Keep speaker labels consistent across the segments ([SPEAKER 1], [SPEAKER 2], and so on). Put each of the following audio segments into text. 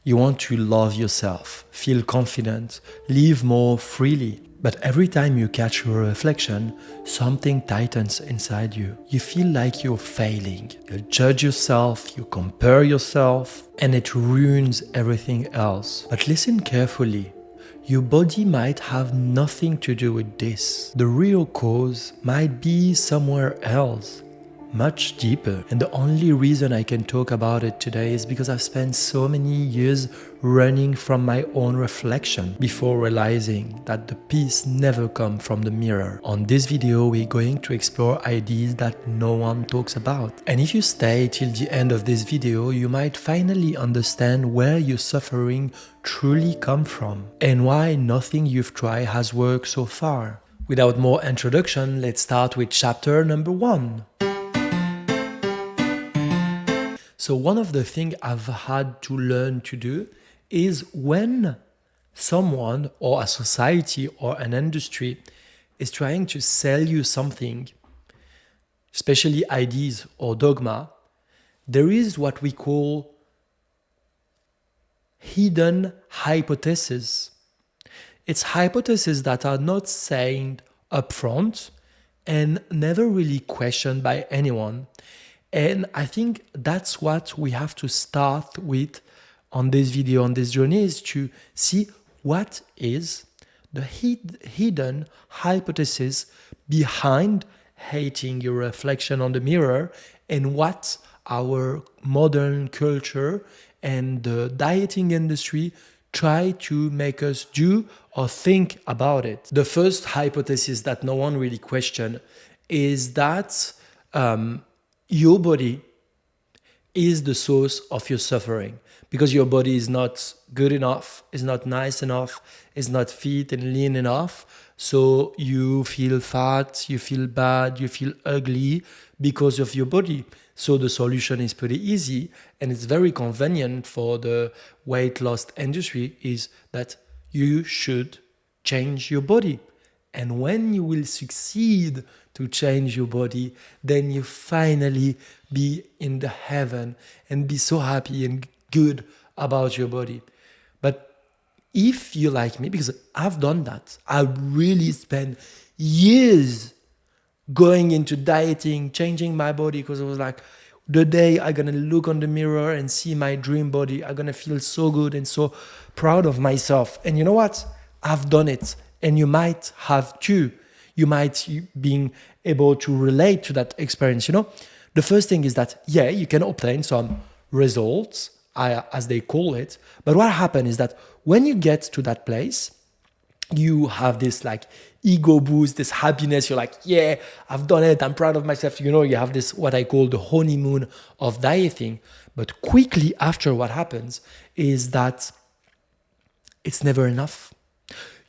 [SPEAKER 1] You want to love yourself, feel confident, live more freely. But every time you catch your reflection, something tightens inside you. You feel like you're failing. You judge yourself, you compare yourself, and it ruins everything else. But listen carefully. Your body might have nothing to do with this. The real cause might be somewhere else, much deeper. And the only reason I can talk about it today is because I've spent so many years running from my own reflection before realizing that the peace never comes from the mirror. On this video, we're going to explore ideas that no one talks about. And if you stay till the end of this video, you might finally understand where your suffering truly comes from and why nothing you've tried has worked so far. Without more introduction, let's start with chapter number 1. So one of the things I've had to learn to do is when someone or a society or an industry is trying to sell you something, especially ideas or dogma, there is what we call hidden hypotheses. It's hypotheses that are not said upfront and never really questioned by anyone. And I think that's what we have to start with on this video, on this journey, is to see what is the hidden hypothesis behind hating your reflection on the mirror and what our modern culture and the dieting industry try to make us do or think about it. The first hypothesis that no one really questions is that your body is the source of your suffering, because your body is not good enough, is not nice enough, is not fit and lean enough. So you feel fat, you feel bad, you feel ugly because of your body. So the solution is pretty easy, and it's very convenient for the weight loss industry, is that you should change your body. And when you will succeed to change your body, then you finally be in the heaven and be so happy and good about your body. But if you like me, because I've done that, I really spent years going into dieting, changing my body, because I was like, the day I'm gonna look on the mirror and see my dream body, I'm gonna feel so good and so proud of myself. And you know what? I've done it. And you might have too. You might be able to relate to that experience. You know, the first thing is that, yeah, you can obtain some results, as they call it. But what happens is that when you get to that place, you have this like ego boost, this happiness. You're like, yeah, I've done it. I'm proud of myself. You know, you have this, what I call the honeymoon of dieting. But quickly after, what happens is that it's never enough.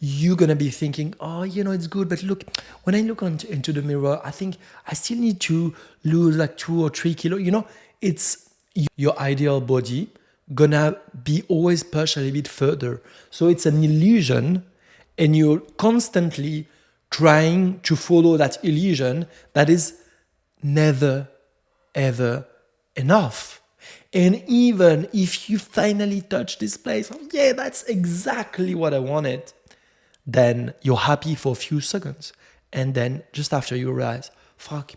[SPEAKER 1] You're going to be thinking, oh, you know, it's good. But look, when I look into the mirror, I think I still need to lose like 2 or 3 kilos. You know, it's your ideal body going to be always pushed a little bit further. So it's an illusion, and you're constantly trying to follow that illusion that is never, ever enough. And even if you finally touch this place, oh, yeah, that's exactly what I wanted, then you're happy for a few seconds. And then just after, you realize, fuck,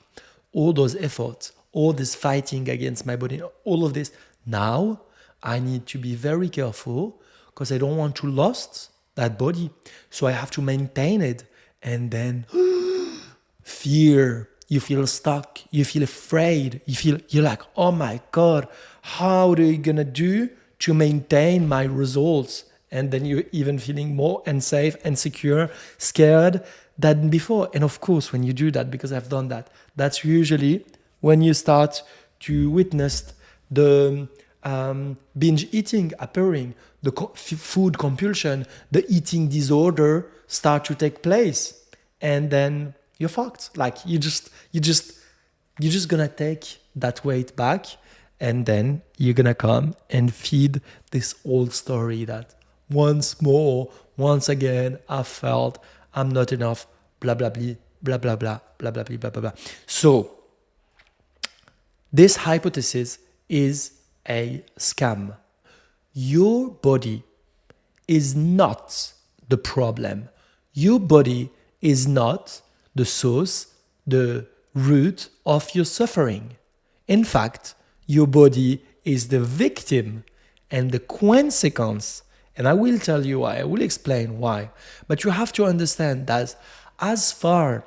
[SPEAKER 1] all those efforts, all this fighting against my body, all of this, now I need to be very careful because I don't want to lose that body. So I have to maintain it. And then fear, you feel stuck, you feel afraid, you're like, oh my God, how are you gonna do to maintain my results? And then you're even feeling more unsafe and secure, scared than before. And of course, when you do that, because I've done that, that's usually when you start to witness the binge eating appearing, the food compulsion, the eating disorder start to take place. And then you're fucked. Like you're just gonna take that weight back, and then you're gonna come and feed this old story that once more, once again, I felt I'm not enough, blah, blah, blah, blah, blah, blah, blah, blah, blah, blah, blah. So this hypothesis is a scam. your body is not the problem. Your body is not the source, the root of your suffering. In fact, your body is the victim and the consequence. And I will tell you why, I will explain why. But you have to understand that as far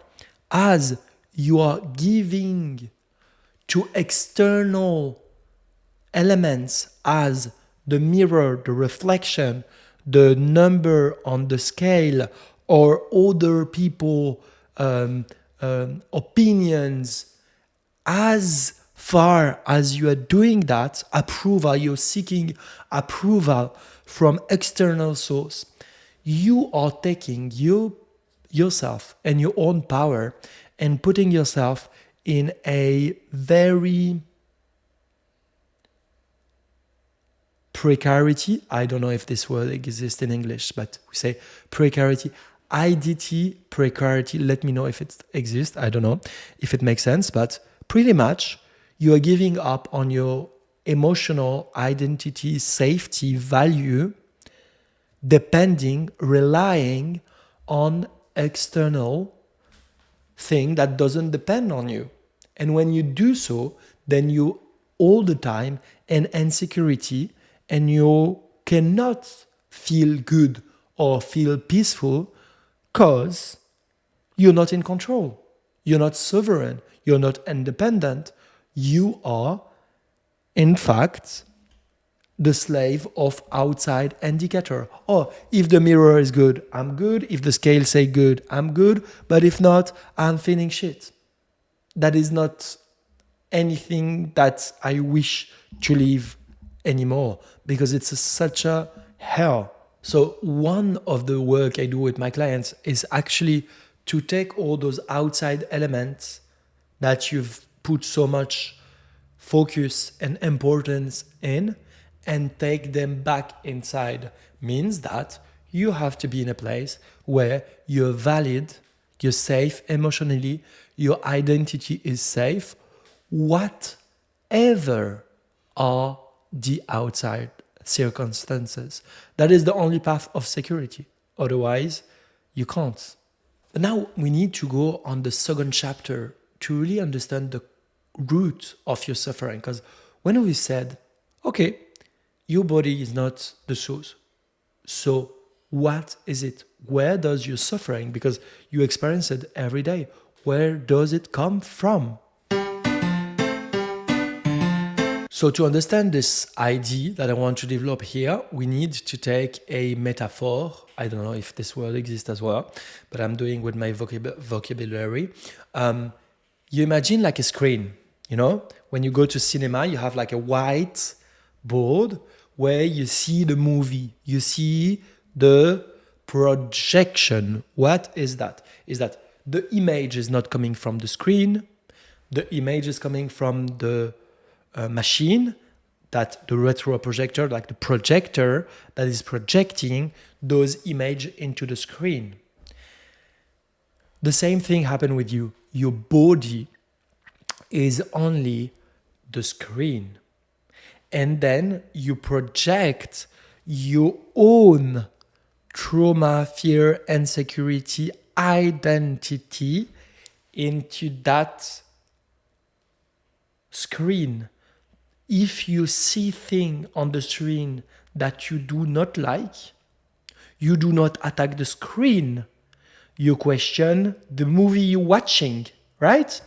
[SPEAKER 1] as you are giving to external elements as the mirror, the reflection, the number on the scale, or other people opinions, as far as you are doing that approval, you're seeking approval from external source, you are taking yourself and your own power and putting yourself in a very precarity. I don't know if this word exists in English, but we say precarity. IDT, precarity. Let me know if it exists. I don't know if it makes sense, but pretty much you are giving up on your emotional identity, safety, value, relying on external thing that doesn't depend on you. And when you do so, then you all the time in insecurity, and you cannot feel good or feel peaceful because you're not in control. You're not sovereign. You're not independent. You are, in fact, the slave of outside indicator. Oh, if the mirror is good, I'm good. If the scale say good, I'm good. But if not, I'm feeling shit. That is not anything that I wish to live anymore, because it's such a hell. So one of the work I do with my clients is actually to take all those outside elements that you've put so much focus and importance in and take them back inside. Means that you have to be in a place where you're valid, you're safe emotionally, your identity is safe, whatever are the outside circumstances. That is the only path of security. Otherwise, you can't. But now we need to go on the second chapter to really understand the root of your suffering. Because when we said, okay, your body is not the source. So what is it? Where does your suffering, because you experience it every day, where does it come from? So to understand this idea that I want to develop here, we need to take a metaphor. I don't know if this word exists as well, but I'm doing with my vocabulary. You imagine like a screen, you know? When you go to cinema, you have like a white board where you see the movie. You see the projection. What is that? Is that the image is not coming from the screen. The image is coming from the machine, that the retro projector, like the projector that is projecting those images into the screen. The same thing happened with you. Your body is only the screen. And then you project your own trauma, fear, insecurity, identity into that screen. If you see things on the screen that you do not like, you do not attack the screen. You question the movie you're watching, right?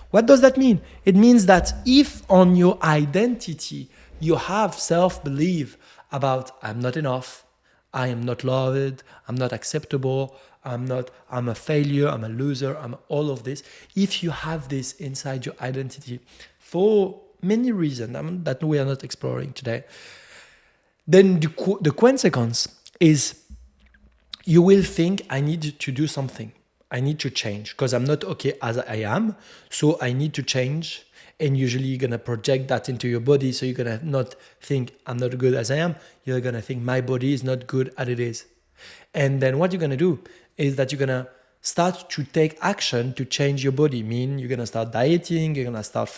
[SPEAKER 1] What does that mean? It means that if on your identity you have self-belief about I'm not enough, I am not loved, I'm not acceptable, I'm a failure, I'm a loser, I'm all of this. If you have this inside your identity for many reasons that we are not exploring today, then the consequence is you will think I need to do something. I need to change because I'm not okay as I am. So I need to change. And usually you're going to project that into your body. So you're going to not think I'm not good as I am. You're going to think my body is not good as it is. And then what you're going to do is that you're going to start to take action to change your body. Mean you're gonna start dieting, you're gonna start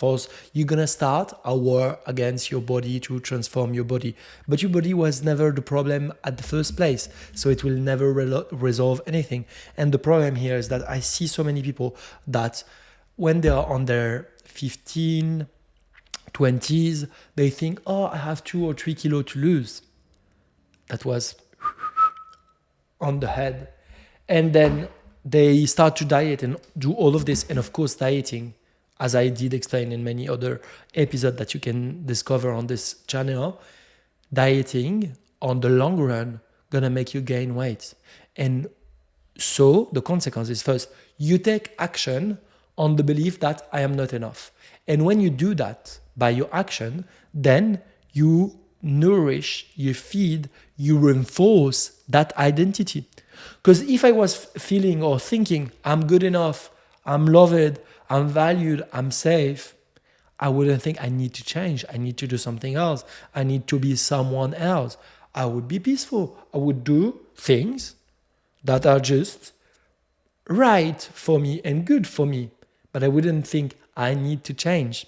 [SPEAKER 1] you're gonna start a war against your body to transform your body. But your body was never the problem at the first place, so it will never resolve anything. And the problem here is that I see so many people that when they are on their 15, 20s, they think, oh, I have 2 or 3 kilos to lose. That was on the head. And then they start to diet and do all of this. And of course, dieting, as I did explain in many other episodes that you can discover on this channel, dieting on the long run gonna make you gain weight. And so the consequence is, first, you take action on the belief that I am not enough. And when you do that by your action, then you nourish, you feed, you reinforce that identity. Because if I was feeling or thinking I'm good enough, I'm loved, I'm valued, I'm safe, I wouldn't think I need to change. I need to do something else. I need to be someone else. I would be peaceful. I would do things that are just right for me and good for me. But I wouldn't think I need to change.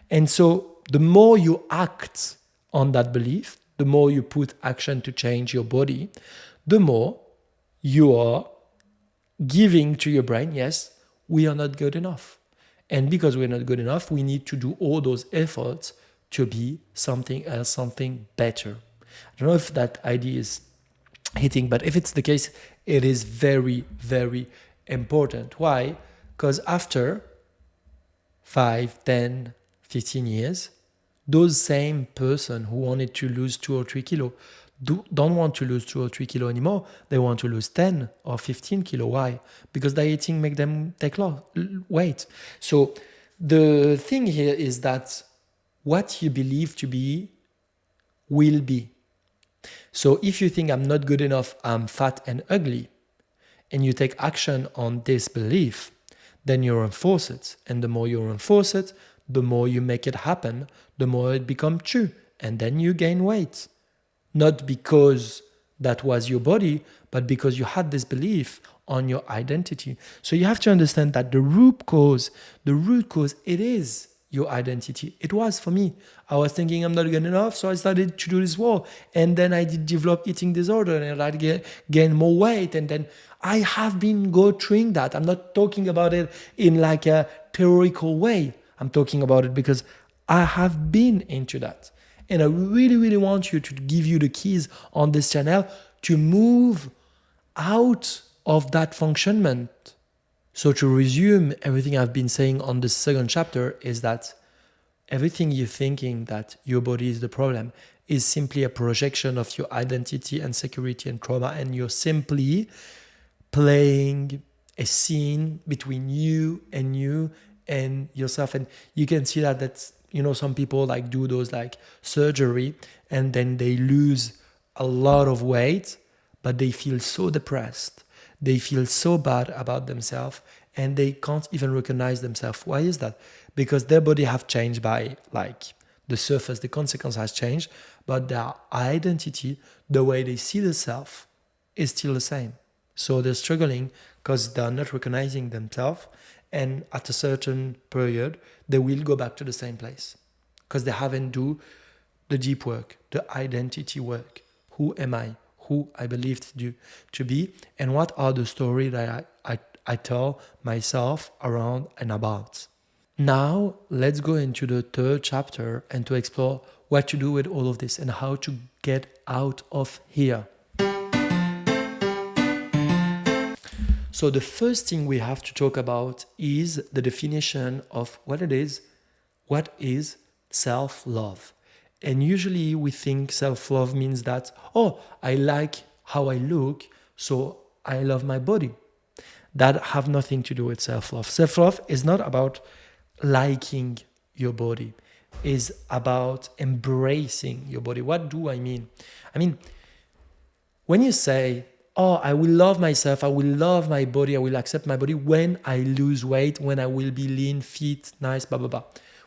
[SPEAKER 1] And so the more you act on that belief, the more you put action to change your body, the more you are giving to your brain, yes, we are not good enough. And because we're not good enough, we need to do all those efforts to be something else, something better. I don't know if that idea is hitting, but if it's the case, it is very, very important. Why? Because after 5, 10, 15 years, those same person who wanted to lose 2 or 3 kilos don't want to lose 2 or 3 kilos anymore. They want to lose 10 or 15 kilos. Why? Because dieting make them take weight. So the thing here is that what you believe to be will be. So if you think I'm not good enough, I'm fat and ugly, and you take action on this belief, then you reinforce it. And the more you reinforce it, the more you make it happen, the more it becomes true. And then you gain weight. Not because that was your body, but because you had this belief on your identity. So you have to understand that the root cause, it is your identity. It was for me. I was thinking I'm not good enough, so I started to do this war. And then I did develop eating disorder and I gain more weight. And then I have been through that. I'm not talking about it in like a theoretical way. I'm talking about it because I have been into that. And I really, really want you to give you the keys on this channel to move out of that functionment. So to resume everything I've been saying on the second chapter is that everything you're thinking that your body is the problem is simply a projection of your identity and security and trauma. And you're simply playing a scene between you and yourself. And you can see that's, some people like do those like surgery and then they lose a lot of weight, but they feel so depressed. They feel so bad about themselves and they can't even recognize themselves. Why is that? Because their body have changed by like the surface, the consequence has changed, but their identity, the way they see themselves is still the same. So they're struggling because they're not recognizing themselves. And at a certain period, they will go back to the same place because they haven't do the deep work, the identity work. Who am I? Who I believe to be? And what are the stories that I tell myself around and about? Now, let's go into the third chapter and to explore what to do with all of this and how to get out of here. So the first thing we have to talk about is the definition of what it is. What is self-love? And usually we think self-love means that, oh, I like how I look, so I love my body. That have nothing to do with self-love. Self-love is not about liking your body. It's about embracing your body. What do I mean? I mean, when you say, oh, I will love myself, I will love my body, I will accept my body when I lose weight, when I will be lean, fit, nice, blah, blah, blah.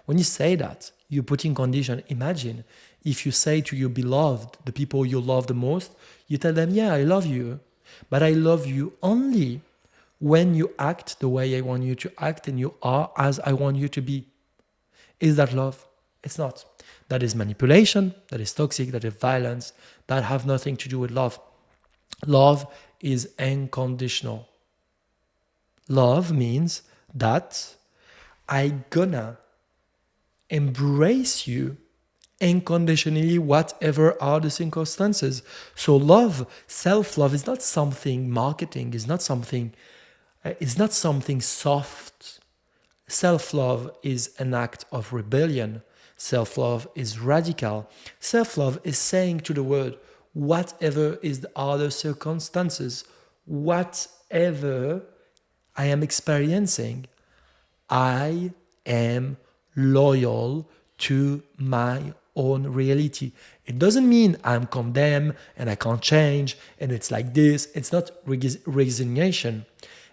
[SPEAKER 1] When you say that, you're putting condition. Imagine if you say to your beloved, the people you love the most, you tell them, yeah, I love you, but I love you only when you act the way I want you to act and you are as I want you to be. Is that love? It's not. That is manipulation, that is toxic, that is violence, that have nothing to do with love. Love is unconditional. Love means that I gonna embrace you unconditionally, whatever are the circumstances. So love, self-love is not something marketing, it's not something soft. Self-love is an act of rebellion. Self-love is radical. Self-love is saying to the world, whatever is the other circumstances, whatever I am experiencing, I am loyal to my own reality. It doesn't mean I'm condemned and I can't change and it's like this. It's not resignation.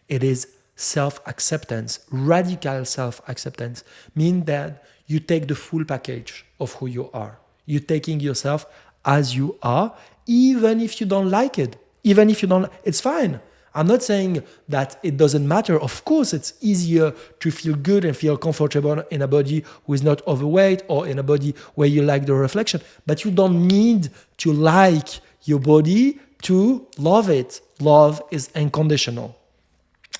[SPEAKER 1] It is self-acceptance. Radical self-acceptance means that you take the full package of who you are. You're taking yourself as you are, even if you don't like it. Even if you don't, it's fine. I'm not saying that it doesn't matter. Of course, it's easier to feel good and feel comfortable in a body who is not overweight or in a body where you like the reflection. But you don't need to like your body to love it. Love is unconditional.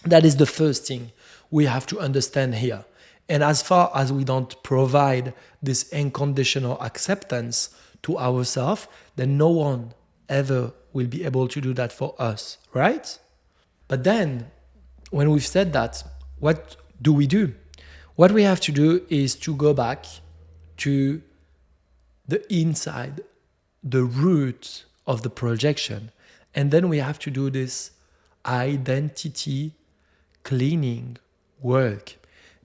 [SPEAKER 1] That is the first thing we have to understand here. And as far as we don't provide this unconditional acceptance to ourselves, then no one ever will be able to do that for us, right? But then, when we've said that, what do we do? What we have to do is to go back to the inside, the root of the projection. And then we have to do this identity cleaning work.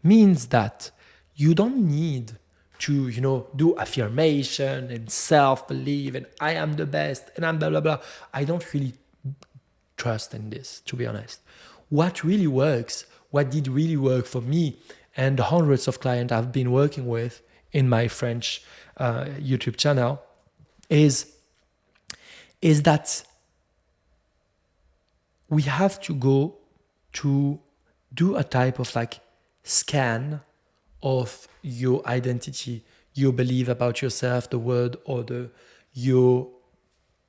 [SPEAKER 1] Means that you don't need to, do affirmation and self-belief and I am the best and I'm blah, blah, blah. I don't really trust in this, to be honest. What really works, what did really work for me and the hundreds of clients I've been working with in my French YouTube channel is that we have to go to do a type of scan of your identity, your belief about yourself, the word order, your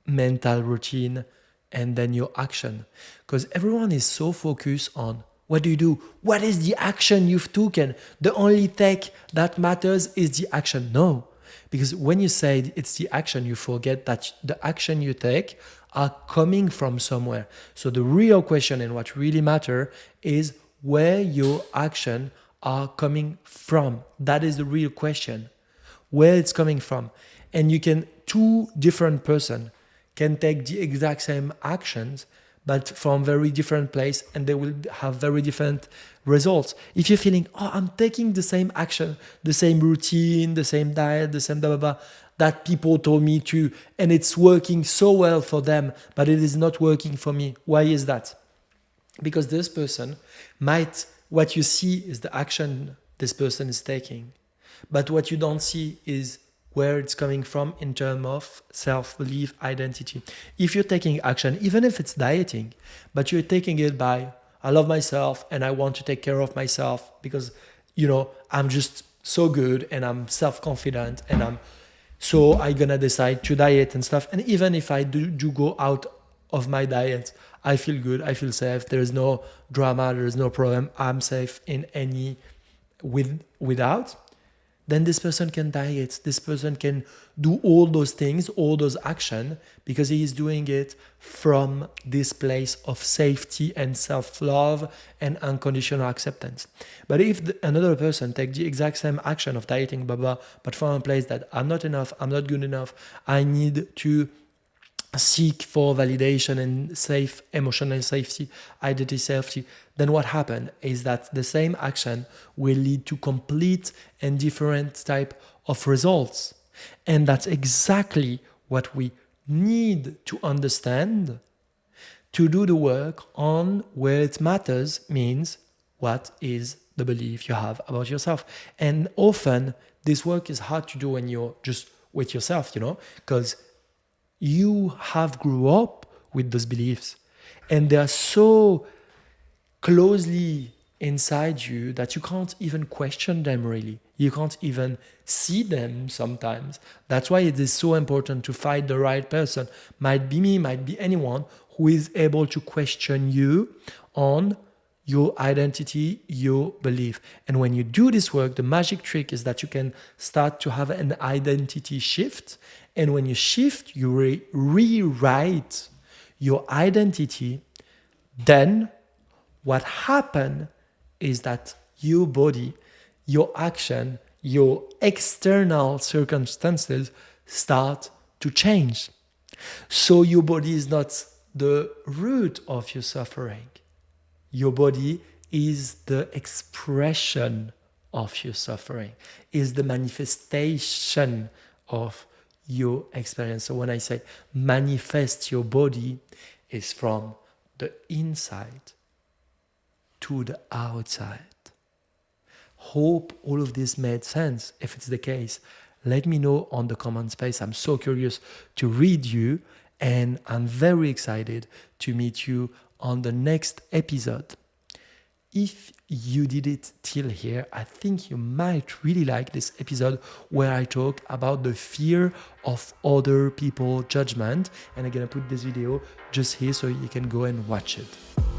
[SPEAKER 1] mental routine, and then your action. Because everyone is so focused on what do you do? What is the action you've taken? The only take that matters is the action. No, because when you say it's the action, you forget that the action you take are coming from somewhere. So the real question and what really matter is where your action are coming from. That is the real question, where it's coming from. And you can, two different person can take the exact same actions, but from very different place, and they will have very different results. If you're feeling, I'm taking the same action, the same routine, the same diet, the same blah, blah, blah, that people told me to, and it's working so well for them, but it is not working for me. Why is that? Because this person might, what you see is the action this person is taking, but what you don't see is where it's coming from in terms of self-belief, identity. If you're taking action, even if it's dieting, but you're taking it by, I love myself and I want to take care of myself because, I'm just so good and I'm self-confident and I'm gonna decide to diet and stuff. And even if I do go out of my diet, I feel good, I feel safe, there's no drama, there's no problem, I'm safe in any without, then this person can diet, this person can do all those things, all those actions, because he is doing it from this place of safety and self-love and unconditional acceptance. But if another person takes the exact same action of dieting, blah, blah, but from a place that I'm not enough, I'm not good enough, I need to seek for validation and safe emotional safety, identity safety, then what happens is that the same action will lead to complete and different type of results. And that's exactly what we need to understand to do the work on where it matters, means what is the belief you have about yourself. And often this work is hard to do when you're just with yourself, because you have grew up with those beliefs and they are so closely inside you that you can't even question them really. You can't even see them sometimes. That's why it is so important to find the right person. Might be me, might be anyone who is able to question you on your identity, your belief. And when you do this work, the magic trick is that you can start to have an identity shift. And when you shift, you rewrite your identity. Then what happens is that your body, your action, your external circumstances start to change. So your body is not the root of your suffering. Your body is the expression of your suffering, is the manifestation of your experience. So when I say manifest your body, is from the inside to the outside. Hope all of this made sense. If it's the case, let me know on the comment space. I'm so curious to read you, and I'm very excited to meet you on the next episode. If you did it till here, I think you might really like this episode where I talk about the fear of other people's judgment. And I'm gonna put this video just here so you can go and watch it.